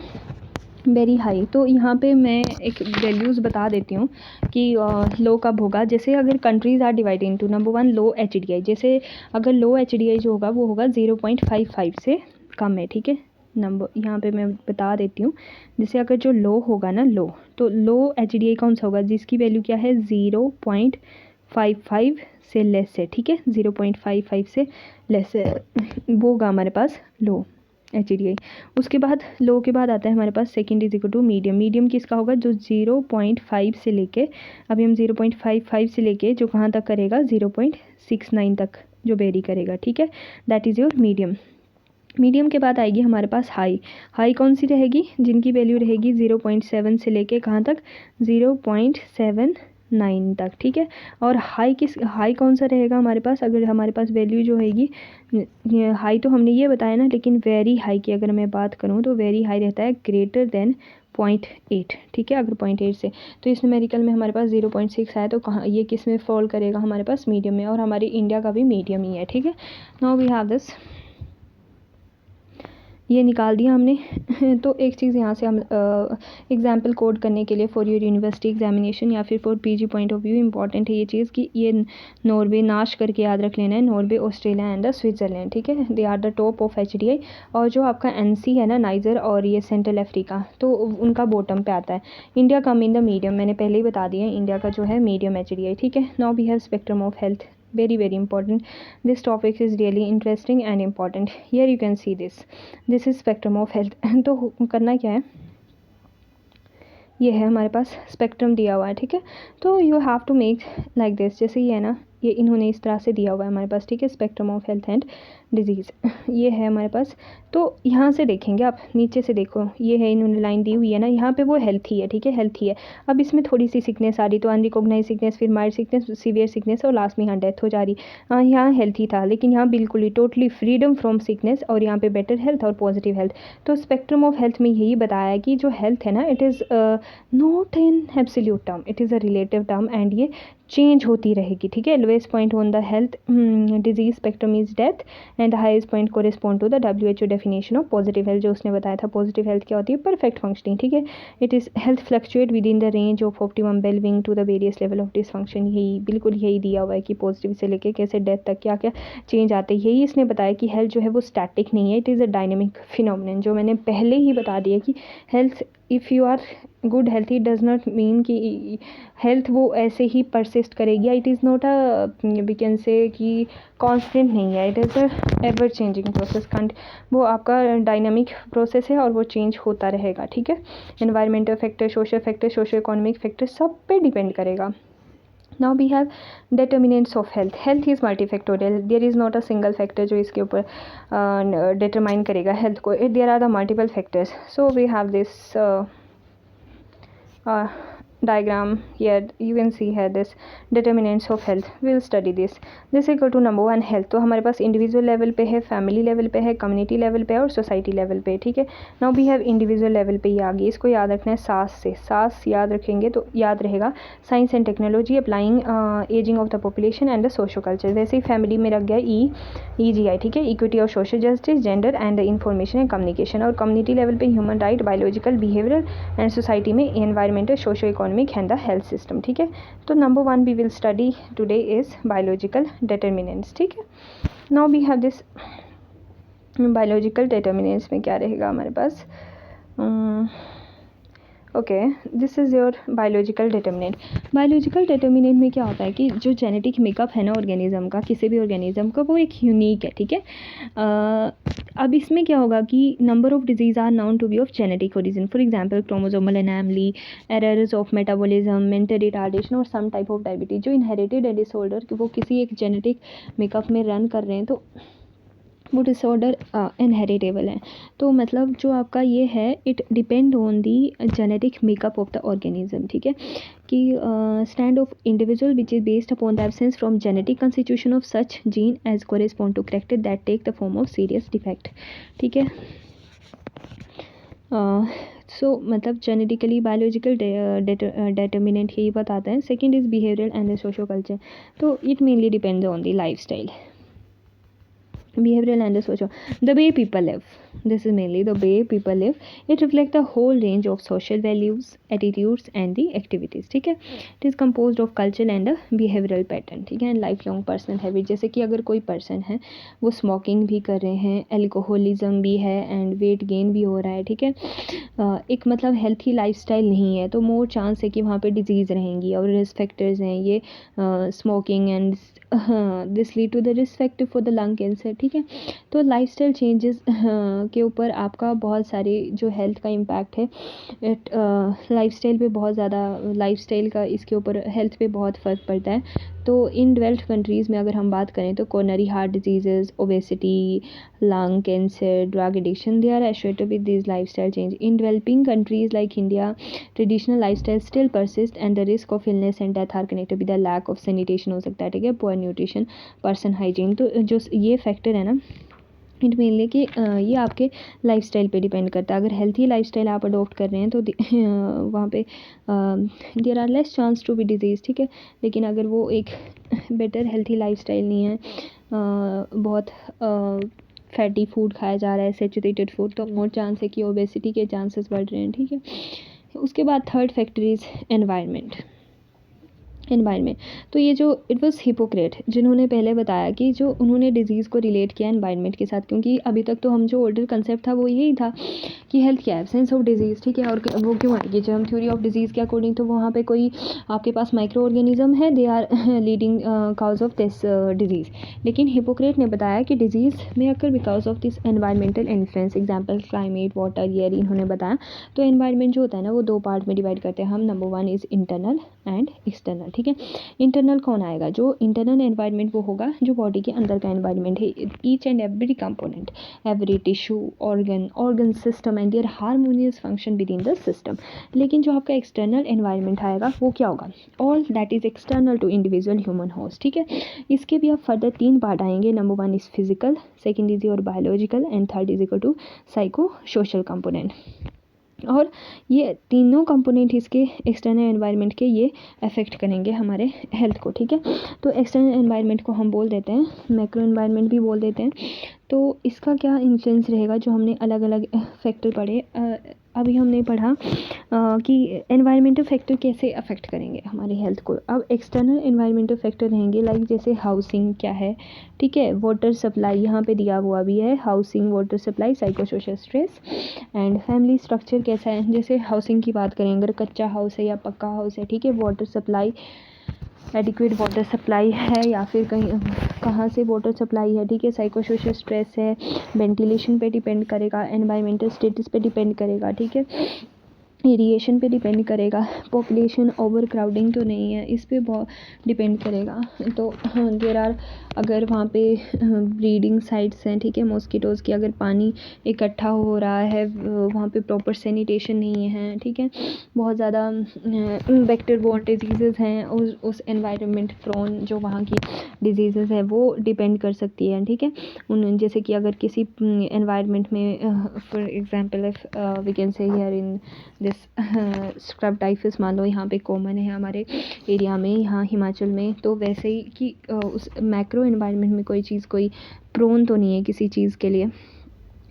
S1: वेरी हाई। तो यहाँ पे मैं एक वैल्यूज़ बता देती हूँ कि लो कब होगा। जैसे अगर countries are divide into, number 1 low HDI, जैसे अगर लो HDI जो होगा वो होगा 0.55 से कम है, ठीक है। नंबर यहाँ पे मैं बता देती हूँ, जैसे अगर जो लो होगा ना, लो, तो लो HDI कौन सा होगा, जिसकी वैल्यू क्या है 0.55 से लेस है, ठीक है, 0.55 से लेस है, वो होगा हमारे पास लो HDI। उसके बाद लो के बाद आता है हमारे पास second is equal to medium. Medium किसका होगा, जो 0.5 से लेके, अभी हम 0.55 से लेके जो कहाँ तक करेगा 0.69 तक जो वेरी करेगा, ठीक है, that is your medium. Medium के बाद आएगी हमारे पास हाई। हाई कौन सी रहेगी, जिनकी वैल्यू रहेगी 0.7 से लेके कहाँ तक 0.79 तक, ठीक है। और हाई कौन सा रहेगा हमारे पास, अगर हमारे पास वैल्यू जो रहेगी, हाई तो हमने ये बताया ना, लेकिन वेरी हाई की अगर मैं बात करूँ तो वेरी हाई रहता है ग्रेटर देन 0.8, ठीक है। अगर 0.8 से, तो इस न्यूमेरिकल में हमारे पास 0.6 आया, तो कहाँ ये किस में फॉल करेगा, हमारे पास मीडियम में, और हमारी इंडिया का भी मीडियम ही है, ठीक है। नाउ वी हैव दिस, ये निकाल दिया हमने। तो एक चीज़ यहाँ से हम एग्जाम्पल कोड करने के लिए फॉर योर यूनिवर्सिटी एग्जामिनेशन या फिर for PG point of view important है ये चीज़ कि ये नॉर्वे, नाश करके याद रख लेना है, नॉर्वे, ऑस्ट्रेलिया एंड स्विट्ज़रलैंड, ठीक है, they are the top of HDI। और जो आपका NC है ना, नाइजर और ये सेंट्रल अफ्रीका, तो उनका बॉटम पे आता है। India come in the medium, मैंने पहले ही बता दिया, इंडिया का जो है मीडियम HDI, ठीक है। Now we have spectrum of health, very very important, this topic is really interesting and important, here you can see this is spectrum of health। तो करना क्या है, ये है हमारे पास स्पेक्ट्रम दिया हुआ है, ठीक है। तो you have to make like this, जैसे ये है ना, ये इन्होंने इस तरह से दिया हुआ है हमारे पास, ठीक है, spectrum of health and disease, ये है हमारे पास। तो यहाँ से देखेंगे आप, नीचे से देखो, ये है, इन्होंने लाइन दी हुई है ना, यहाँ पे वो हेल्थी है, ठीक है, हेल्थी है। अब इसमें थोड़ी सी सिकनेस आ रही, तो अनरिकॉग्नाइज सिकनेस, फिर माइल्ड सिकनेस, सीवियर सिकनेस, और लास्ट में यहाँ डेथ हो जा रही। यहाँ हेल्थी था, लेकिन यहाँ बिल्कुल ही टोटली फ्रीडम फ्रॉम सिकनेस, और यहाँ पे बेटर हेल्थ और पॉजिटिव हेल्थ। तो स्पेक्ट्रम ऑफ हेल्थ में यही बताया है कि जो हेल्थ है ना, it is not an absolute term, it is a relative term, and ये चेंज होती रहेगी, ठीक है। Lowest point on the health disease spectrum is death, and highest point correspond to the WHO definition of positive health, जो उसने बताया था। पॉजिटिव हेल्थ क्या होती है, परफेक्ट फंक्शनिंग, ठीक है। It is health fluctuate within the range of optimum wellbeing to the various level of dysfunction, यही बिल्कुल यही दिया हुआ है कि पॉजिटिव से लेके कैसे डेथ तक क्या क्या चेंज आते हैं। यही इसने बताया कि हेल्थ जो है वो स्टैटिक नहीं है, it is a dynamic phenomenon, जो मैंने पहले ही बता दिया कि health, if you are good healthy does not mean कि हेल्थ वो ऐसे ही परसिस्ट करेगी, it is not a, we can say कि कांस्टेंट नहीं है, it is a ever changing process, वो आपका डायनामिक प्रोसेस है और वो चेंज होता रहेगा, ठीक है। Environmental factor, social factor, socio economic factor, सब पे डिपेंड करेगा। Now we have determinants of health. Health is multifactorial, there is not a single factor जो इसके ऊपर डिटरमाइन करेगा हेल्थ को, there are the multiple factors. So we have this diagram here, you can see here this determinants of health, we will study this equal to number 1 health. तो हमारे पास इंडिविजुअल लेवल पे है, फैमिली लेवल पे है, कम्युनिटी लेवल पे है और सोसाइटी लेवल पे, ठीक है। Now we have individual level पे ही आ गई, इसको याद रखना है सास से, सास याद रखेंगे तो याद रहेगा science and technology applying ageing of the population and the socio culture. वैसे ही फैमिली में रख गया EGI, ठीक है, इक्विटी और social justice, gender and information and communication. और कम्युनिटी लेवल पे human right, biological, behavioural and society में environmental, socio economic and the health system, ठीक है। तो number 1 we will study today is biological determinants, ठीक है। Now we have this biological determinants में क्या रहेगा हमारे पास? Okay, this is your biological determinant. Biological determinant में क्या होता है कि जो जेनेटिक मेकअप है ना ऑर्गेनिज्म का, किसी भी ऑर्गेनिज्म का, वो एक यूनिक है, ठीक है। अब इसमें क्या होगा कि number of disease are known to be of genetic origin, for example chromosomal anomaly, errors of metabolism, mental retardation और सम टाइप ऑफ डायबिटीज। जो इनहेरिटेड है डिसऑर्डर कि वो किसी एक जेनेटिक मेकअप में रन कर रहे हैं, तो वो डिसऑर्डर इनहेरिटेबल है। तो मतलब जो आपका ये है, it depend on the genetic makeup of the organism, ठीक है, कि stand of individual which is based upon the absence from genetic constitution of such gene as correspond to corrected that take the form of serious defect, ठीक है। सो मतलब जेनेटिकली बायोलॉजिकल डिटर्मिनेंट ही बताते हैं। Second is behavioural and the socio culture. तो it mainly depends on the life style, behavioral and the social, the way people live. This is mainly the way people live. It reflects the whole range of social values, attitudes and the activities, ठीक है। It is composed of cultural and behavioral pattern, ठीक है, and lifelong personal habit। जैसे कि अगर कोई पर्सन है वो स्मोकिंग भी कर रहे हैं, अल्कोहलिज्म भी है एंड वेट गेन भी हो रहा है, ठीक है, एक मतलब हेल्थी लाइफस्टाइल नहीं है, तो मोर चांस है कि वहाँ पे डिजीज़ रहेंगी। और रिस्क फैक्टर्स हैं ये smoking and this lead to the risk factor for the lung cancer, ठीक है। तो लाइफस्टाइल चेंजेस के ऊपर आपका बहुत सारे जो हेल्थ का इम्पैक्ट है, इट लाइफस्टाइल पे बहुत ज़्यादा, लाइफस्टाइल का इसके ऊपर हेल्थ पे बहुत फ़र्क पड़ता है। तो इन डेवलप्ड कंट्रीज़ में अगर हम बात करें तो coronary heart disease, obesity, lung cancer, drug addiction, they are associated with these lifestyle change. In developing countries like India, traditional lifestyle still persist and the risk of illness and death are connected with the lack of sanitation हो सकता है, ठीक है, poor nutrition, person hygiene। तो जो ये फैक्टर है ना, इट मेनली कि ये आपके लाइफस्टाइल पे डिपेंड करता है। अगर हेल्थी लाइफस्टाइल आप अडॉप्ट कर रहे हैं तो वहाँ पे there are less chance to be disease, ठीक है। लेकिन अगर वो एक बेटर हेल्थी लाइफस्टाइल नहीं है, बहुत फैटी फूड खाया जा रहा है, सैचुरेटेड फूड, तो मोर चांस है कि ओबेसिटी के चांसेस बढ़ रहे हैं, ठीक है। उसके बाद थर्ड फैक्टर इज़ एनवायरनमेंट। तो ये जो इट वाज हिपोक्रेट जिन्होंने पहले बताया कि जो उन्होंने डिजीज़ को रिलेट किया एनवायरनमेंट के साथ, क्योंकि अभी तक तो हम जो ओल्डर कंसेप्ट था वो यही था कि हेल्थ क्या है, एब्सेंस ऑफ डिजीज़, ठीक है। और वो क्यों है कि जब हम थ्योरी ऑफ डिजीज़ के अकॉर्डिंग, तो वहाँ पे कोई आपके पास माइक्रो ऑर्गेनिज्म है, they are leading cause of this disease. लेकिन हिपोक्रेट ने बताया कि डिजीज़ में अगर because of this environmental influence, example climate, water, air, इन्होंने बताया। तो एनवायरनमेंट जो होता है ना, वो दो पार्ट में डिवाइड करते हैं हम। Number one is internal and external, ठीक है। इंटरनल कौन आएगा? जो इंटरनल एनवायरनमेंट वो होगा जो बॉडी के अंदर का एनवायरनमेंट है। Each and every component, every tissue, organ system and their harmonious function within the system. लेकिन जो आपका एक्सटर्नल एनवायरनमेंट आएगा वो क्या होगा? All that is external to individual human host, ठीक है। इसके भी अब फर्दर तीन पार्ट आएंगे। Number one is physical, second is your biological and third is equal to psycho social component. और ये तीनों कंपोनेंट इसके एक्सटर्नल एनवायरनमेंट के ये अफेक्ट करेंगे हमारे हेल्थ को, ठीक है। तो एक्सटर्नल एनवायरनमेंट को हम बोल देते हैं, मैक्रो एनवायरनमेंट भी बोल देते हैं। तो इसका क्या इन्फ्लुएंस रहेगा? जो हमने अलग अलग फैक्टर पढ़े, अभी हमने पढ़ा कि एनवायरमेंटल फैक्टर कैसे अफेक्ट करेंगे हमारी हेल्थ को। अब एक्सटर्नल एनवायरमेंटल फैक्टर रहेंगे लाइक जैसे हाउसिंग क्या है, ठीक है, वाटर सप्लाई यहाँ पे दिया हुआ भी है, housing, water supply, psycho social stress and family structure कैसा है। जैसे हाउसिंग की बात करें, अगर कच्चा हाउस है या पक्का हाउस है, ठीक है, water supply, adequate water supply है या फिर कहाँ से वाटर सप्लाई है, ठीक है। साइको सोशल स्ट्रेस है, वेंटिलेशन पे डिपेंड करेगा, एनवायरमेंटल स्टेटस पे डिपेंड करेगा, ठीक है, एरिएशन पे डिपेंड करेगा, पॉपुलेशन ओवर क्राउडिंग तो नहीं है, इस पे बहुत डिपेंड करेगा। तो देयर आर, अगर वहाँ पे ब्रीडिंग साइट्स हैं, ठीक है, मॉस्किटोज़ की, अगर पानी इकट्ठा हो रहा है, वहाँ पे प्रॉपर सैनिटेशन नहीं है, ठीक है, बहुत ज़्यादा वेक्टर बोर्न डिजीज़ हैं, उस एनवायरनमेंट प्रोन जो वहाँ की डिजीज़ है वो डिपेंड कर सकती है, ठीक है। उन जैसे कि अगर किसी एनवायरनमेंट में for example we can say here in this scrub typhus, मान लो यहाँ पे कॉमन है हमारे एरिया में, यहाँ हिमाचल में, तो वैसे ही कि उस मैक्रो एनवायरनमेंट में कोई चीज़ कोई प्रोन तो नहीं है किसी चीज़ के लिए,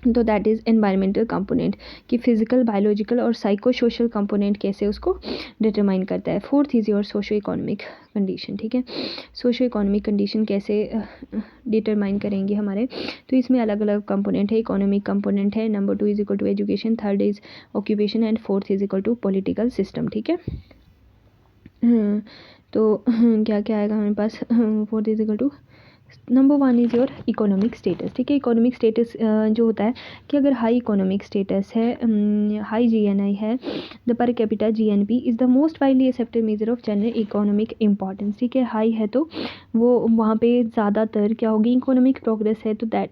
S1: तो दैट इज़ एनवायरमेंटल कंपोनेंट, कि फिजिकल, बायोलॉजिकल और साइको सोशल कंपोनेंट कैसे उसको डिटरमाइन करता है। Fourth is your socio economic condition, ठीक है। सोशो इकोनॉमिक कंडीशन कैसे डिटरमाइन करेंगे हमारे, तो इसमें अलग अलग कंपोनेंट है। इकोनॉमिक कंपोनेंट है, number 2 is equal to education, third is occupation and fourth is equal to political system, ठीक है। तो क्या क्या आएगा हमारे पास, fourth is equal to, number 1 is your economic status, ठीक है। इकोनॉमिक स्टेटस जो होता है कि अगर हाई इकोनॉमिक स्टेटस है, हाई जीएनआई है, the per capita GNP is the most widely accepted measure of general economic importance, ठीक है। हाई है तो वो वहाँ पे ज़्यादातर क्या होगी, इकोनॉमिक प्रोग्रेस है तो दैट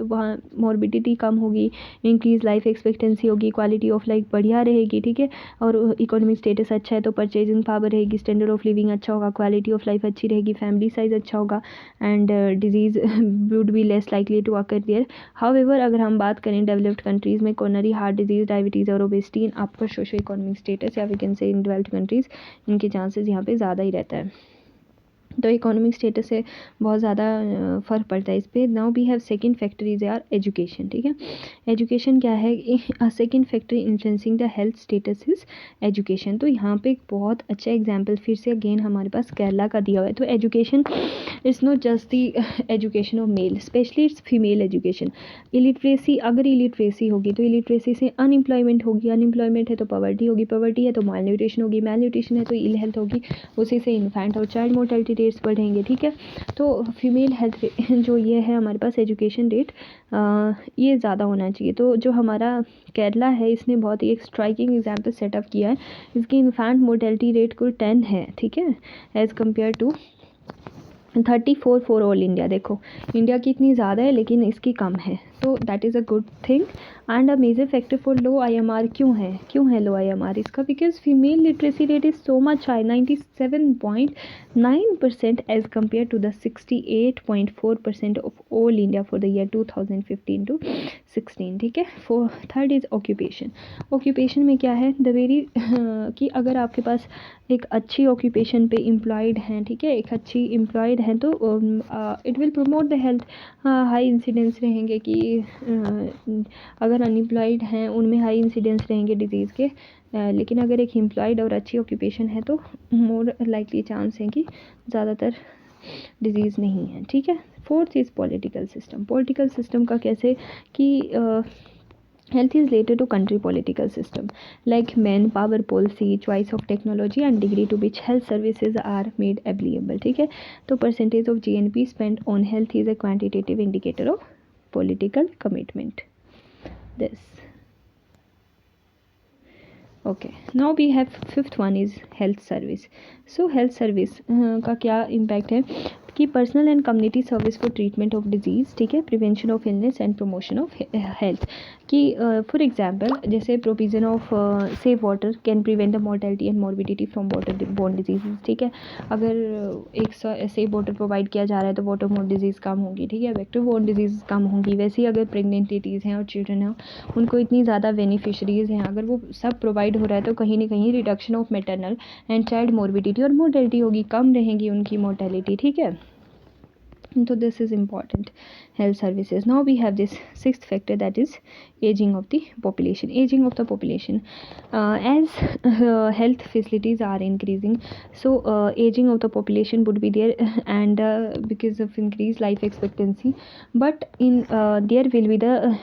S1: वहाँ मॉर्बिडिटी कम होगी, इंक्रीज लाइफ एक्सपेक्टेंसी होगी, क्वालिटी ऑफ लाइफ बढ़िया रहेगी, ठीक है। और इकोनॉमिक स्टेटस अच्छा है तो परचेजिंग पावर रहेगी, स्टैंडर्ड ऑफ लिविंग अच्छा होगा, क्वालिटी ऑफ लाइफ अच्छी रहेगी, फैमिली साइज अच्छा होगा, and disease would be less likely to occur there. However अगर हम बात करें डेवलप्ड कंट्रीज़ में, कोरोनरी हार्ट डिजीज़, डायबिटीज़ और obesity in upper socio economic status, या we can say in developed countries, इनके चांसेस यहाँ पे ज़्यादा ही रहता है। तो इकोनॉमिक स्टेटस से बहुत ज़्यादा फ़र्क पड़ता है इस पर। Now we have second factor is यार एजुकेशन, ठीक है। एजुकेशन क्या है, second factor influencing the health status is education. तो यहाँ पे एक बहुत अच्छा एग्जांपल फिर से अगेन हमारे पास केरला का दिया हुआ है। तो education is not just the education of male, specially it's female education. Illiteracy, अगर इलिटरेसी होगी तो इलिटरेसी से अनएम्प्लॉयमेंट होगी, अनएम्प्लॉयमेंट है तो पॉवर्टी होगी, पॉवर्टी है तो माल न्यूट्रिशन होगी, माल न्यूट्रिशन है तो इल हेल्थ होगी, उसी से इन्फेंट और चाइल्ड मोर्टेलिटी रेट्स बढ़ेंगे, ठीक है। तो फीमेल हेल्थ जो ये है हमारे पास एजुकेशन रेट, ये ज़्यादा होना चाहिए। तो जो हमारा केरला है इसने बहुत ही एक स्ट्राइकिंग एग्जाम्पल सेटअप किया है। इसकी इन्फेंट मोर्टेलिटी रेट कुल 10 है, ठीक है, as compare to 34 for all India. देखो इंडिया की इतनी ज़्यादा है लेकिन इसकी कम है, तो that is a good thing and a major factor for low IMR। क्यों है लो IMR इसका, because female literacy rate is so much high, 97.9% as compare to the 68.4% of all India for the year 2015 to 16, ठीक है। Third is occupation. ऑक्यूपेशन में क्या है, द वेरी कि अगर आपके पास एक अच्छी ऑक्यूपेशन पे एम्प्लॉयड हैं, ठीक है, एक अच्छी एम्प्लॉयड हैं तो it will promote the health. High incidence रहेंगे कि अगर अनएम्प्लॉयड हैं उनमें हाई इंसिडेंस रहेंगे डिजीज़ के, लेकिन अगर एक एम्प्लॉयड और अच्छी ऑक्यूपेशन है तो मोर लाइकली चांस है कि ज़्यादातर डिजीज़ नहीं है, ठीक है। Fourth is political system. Political system का कैसे कि health is related to country political system like manpower policy, choice of technology and degree to which health services are made available, ठीक है। तो percentage of GNP spent on health is a quantitative indicator of political commitment. This okay, now we have fifth one is health service. So health service का क्या impact है कि personal and community service for treatment of disease, ठीक है, prevention of illness and promotion of health. कि फॉर एग्जांपल जैसे provision of safe water can prevent the mortality and morbidity from water borne disease, ठीक है। अगर एक सेफ वाटर प्रोवाइड किया जा रहा है तो वाटर बोर्न डिजीज़ कम होगी, ठीक है, वेक्टर बोर्न डिजीज़ कम होगी। वैसे ही अगर प्रेगनेंट लेडीज़ हैं और चिल्ड्रन हैं उनको इतनी ज़्यादा बेनिफिशरीज़ हैं, अगर वो सब प्रोवाइड हो रहा है तो कहीं ना कहीं reduction of maternal and child morbidity और मोर्टेलिटी होगी, कम रहेंगी उनकी मोर्टेलिटी, ठीक है। So this is important health services. Now we have this sixth factor, that is aging of the population. Aging of the population, as health facilities are increasing, so aging of the population would be there and because of increased life expectancy, but in there will be the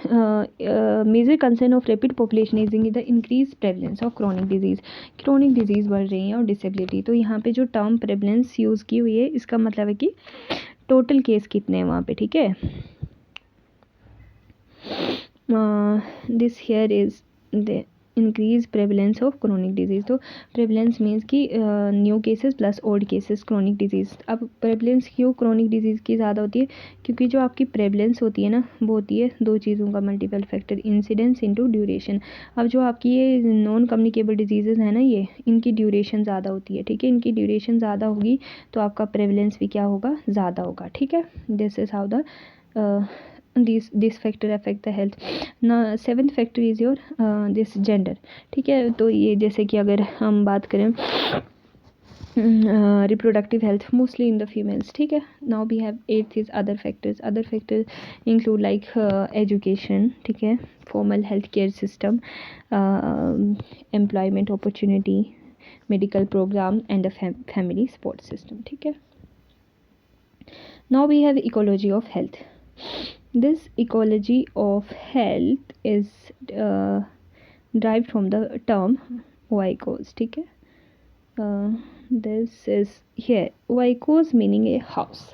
S1: major concern of rapid population aging is the increased prevalence of chronic disease. chronic disease बढ़ रही है और disability। तो यहाँ पे जो term prevalence यूज़ की हुई है इसका मतलब है कि टोटल केस कितने हैं वहाँ पे, ठीक है। This here is the increase prevalence of chronic disease. तो प्रेवलेंस मीन्स कि new cases plus old cases chronic disease. अब प्रेवलेंस क्यों क्रोनिक डिजीज़ की ज़्यादा होती है, क्योंकि जो आपकी प्रेवलेंस होती है ना वो होती है दो चीज़ों का multiple factor, incidence into duration. अब जो आपकी ये नॉन कम्युनिकेबल डिजीज़ है ना, ये इनकी ड्यूरेशन ज़्यादा होती है, ठीक है। इनकी ड्यूरेशन ज़्यादा होगी तो आपका प्रेवलेंस भी क्या होगा, ज़्यादा होगा, ठीक है। This is how the this factor affect the health ना। Seventh factor is your this gender, ठीक है। तो ये जैसे कि अगर हम बात करें reproductive health mostly in the females. ठीक है. Now we have 8th is other factors. Other factors include like education. ठीक है. Formal healthcare system, employment opportunity, medical program and a family support system. ठीक है. Now we have ecology of health. This ecology of health is derived from the term oikos. ठीक है. This is here oikos meaning a house.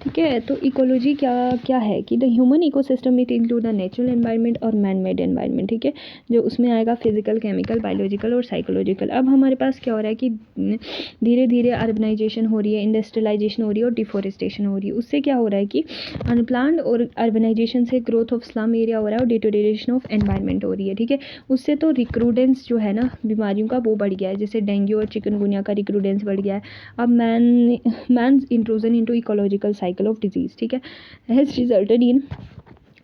S1: ठीक है. तो इकोलॉजी क्या है कि the human ecosystem it include the natural environment और मैन मेड एनवायरनमेंट. ठीक है. जो उसमें आएगा फिजिकल, केमिकल, बायोलॉजिकल और साइकोलॉजिकल. अब हमारे पास क्या हो रहा है कि धीरे धीरे अर्बनाइजेशन हो रही है, इंडस्ट्रियलाइजेशन हो रही है और डिफोरेस्टेशन हो रही है. उससे क्या हो रहा है कि अनप्लान्ड और अर्बनाइजेशन से ग्रोथ ऑफ स्लम एरिया हो रहा है और डिटोरेशन ऑफ एनवायरनमेंट हो रही है. ठीक है. उससे तो रिक्रूडेंस जो है ना बीमारियों का वो बढ़ गया है. जैसे डेंगू और चिकनगुनिया का रिक्रूडेंस बढ़ गया है. अब man's intrusion into ecological cycle of disease. ठीक है. Has resulted in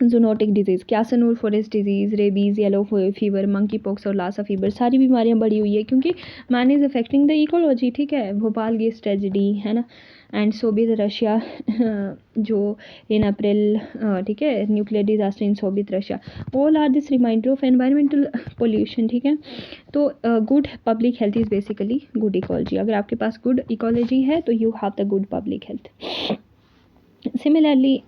S1: zoonotic disease, Kyasanur forest disease, rabies, yellow fever, monkey pox और लासा फीवर. सारी बीमारियां बढ़ी हुई है क्योंकि man is affecting the ecology. ठीक है. भोपाल गैस ट्रेजिडी है ना, एंड सोवियत रशिया जो इन अप्रैल. ठीक है. Nuclear disaster in Soviet Russia. All are this reminder of environmental pollution. ठीक है. तो good public health is basically good ecology. अगर आपके पास गुड इकोलॉजी है तो you have the good public health. Similarly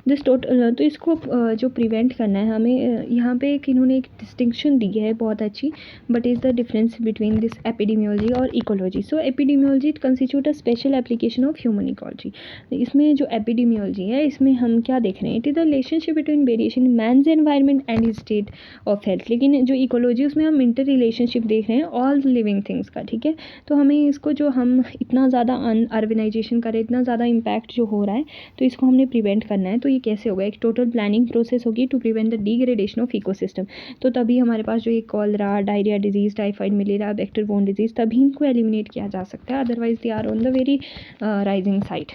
S1: this total, तो इसको जो प्रिवेंट करना है हमें, यहाँ पे एक इन्होंने एक डिस्टिंक्शन दी है बहुत अच्छी. But is the difference between this epidemiology और ecology. So epidemiology it constitute a special application of human ecology. इसमें जो एपिडेमियोलॉजी है इसमें हम क्या देख रहे हैं, it is the relationship between variation in man's environment and his state of health. लेकिन जो इकोलॉजी उसमें हम इंटर रिलेशनशिप देख रहे हैं ऑल लिविंग थिंग्स का. ठीक है. तो हमें इसको जो हम इतना ज़्यादा अर्बनाइजेशन करें, इतना ज़्यादा इम्पैक्ट जो हो रहा है तो इसको हमने प्रिवेंट करना है. तो ये कैसे होगा, एक टोटल प्लानिंग प्रोसेस होगी to prevent the degradation of ecosystem. तो तभी हमारे पास जो ये cholera, diarrhoea disease, typhoid, malaria, vector borne disease, तभी इनको एलिमिनेट किया जा सकता है. Otherwise they are on the very rising side.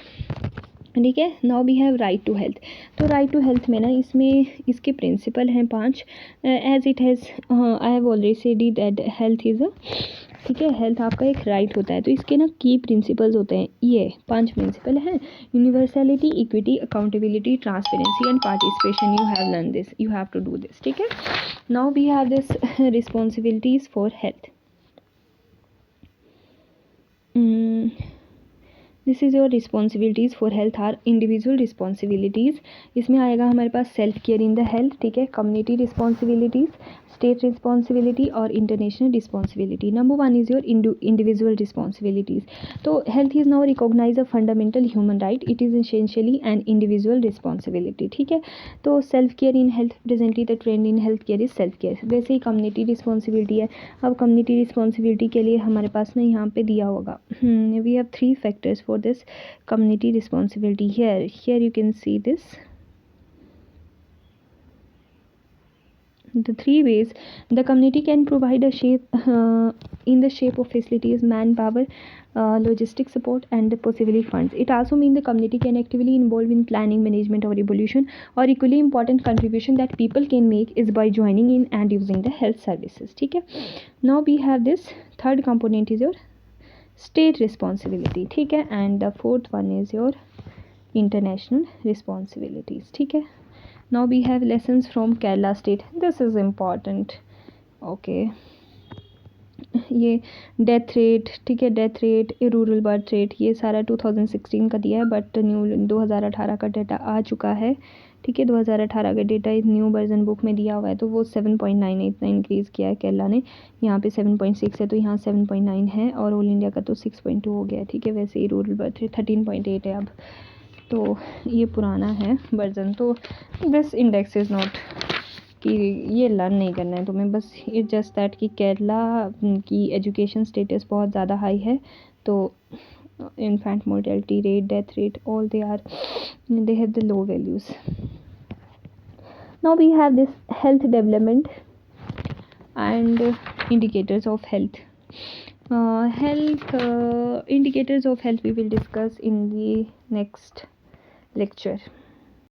S1: ठीक है. Now we have right to health. तो राइट टू हेल्थ में ना इसमें इसके प्रिंसिपल हैं 5. As it has I have already said that health is a, ठीक है, हेल्थ आपका एक राइट होता है. तो इसके ना की प्रिंसिपल्स होते हैं, ये 5 प्रिंसिपल हैं. Universality, equity, accountability, transparency and participation. You have learn this, you have to do this. ठीक है. Now we have this responsibilities for health. This is your responsibilities for health are individual responsibilities. इसमें आएगा हमारे पास self care in the health. ठीक है. कम्युनिटी रिस्पॉन्सिबिलिटीज़, स्टेट रिस्पॉन्सिबिलिटी और international responsibility. Number 1 is your individual responsibilities. तो health is now recognise a fundamental human right. It is essentially an individual responsibility. ठीक है. तो self care in health, presently the trend in health care is self care. वैसे ही कम्युनिटी रिस्पॉन्सिबिलिटी है. अब कम्युनिटी रिस्पॉन्सिबिलिटी के लिए हमारे पास ना यहाँ पे दिया होगा, we have 3 factors for this community responsibility. Here you can see this, the 3 ways the community can provide a shape in the shape of facilities, manpower, logistic support and possibly funds. It also means the community can actively involve in planning, management or evolution. Or equally important contribution that people can make is by joining in and using the health services. ठीक है. Now we have this third component is your state responsibility. ठीक है. And the 4th one is your international responsibilities. ठीक है. Now we have lessons from Kerala state. This is important. Okay. ये डेथ रेट, ठीक है, death rate, rural birth rate, ये सारा 2016 का दिया है. बट न्यू 2018 का डेटा आ चुका है. ठीक है. 2018 का डेटा इस न्यू वर्जन बुक में दिया हुआ है. तो वो 7.9 इतना इंक्रीज़ किया है केरला ने. यहाँ पे 7.6 है तो यहाँ 7.9 है. और ऑल इंडिया का तो 6.2 हो गया है. ठीक है. वैसे ही रूरल बर्थ रेट 13.8 है अब. तो ये पुराना है वर्जन. तो दिस इंडेक्स इज़ नॉट कि ये लर्न नहीं करना है तुम्हें, बस इट जस्ट दैट कि केरला की एजुकेशन स्टेटस बहुत ज़्यादा हाई है. तो infant mortality rate, death rate, all they have the low values. Now we have this health development and indicators of health. Indicators of health we will discuss in the next lecture.